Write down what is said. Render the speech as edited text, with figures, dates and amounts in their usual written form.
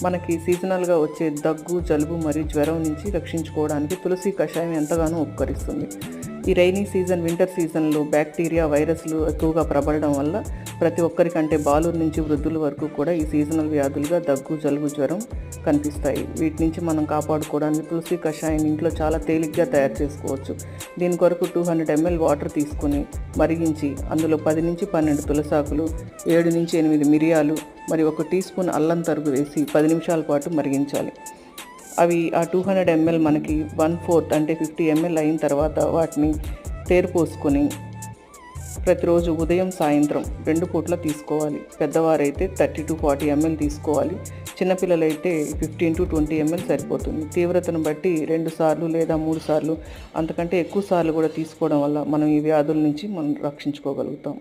మనకి సీజనల్గా వచ్చే దగ్గు, జలుబు మరియు జ్వరం నుంచి రక్షించుకోవడానికి తులసి కషాయం ఎంతగానో ఉపకరిస్తుంది. ఈ రైనీ సీజన్, వింటర్ సీజన్లో బ్యాక్టీరియా, వైరస్లు ఎక్కువగా ప్రబలడం వల్ల ప్రతి ఒక్కరికంటే బాలుర నుంచి వృద్ధుల వరకు కూడా ఈ సీజనల్ వ్యాధులుగా దగ్గు, జలుబు, జ్వరం కనిపిస్తాయి. వీటి నుంచి మనం కాపాడుకోవడానికి తులసి కషాయం ఇంట్లో చాలా తేలిగ్గా తయారు చేసుకోవచ్చు. దీని కొరకు 200 ml వాటర్ తీసుకొని మరిగించి అందులో 10 నుంచి 12 తులసాకులు, 7 నుంచి 8 మిరియాలు మరి 1 టీ స్పూన్ అల్లం తరుగు వేసి 10 నిమిషాల పాటు మరిగించాలి. అవి ఆ 200 ml మనకి 1/4 అంటే 50 ml అయిన తర్వాత వాటిని తేరిపోసుకొని ప్రతిరోజు ఉదయం, సాయంత్రం 2 పూట్ల తీసుకోవాలి. పెద్దవారైతే 30 to 40 ml తీసుకోవాలి. చిన్నపిల్లలైతే 15 to 20 ml సరిపోతుంది. తీవ్రతను బట్టి 2 సార్లు లేదా 3 సార్లు అంతకంటే ఎక్కువ సార్లు కూడా తీసుకోవడం వల్ల మనం ఈ వ్యాధుల నుంచి మనం రక్షించుకోగలుగుతాం.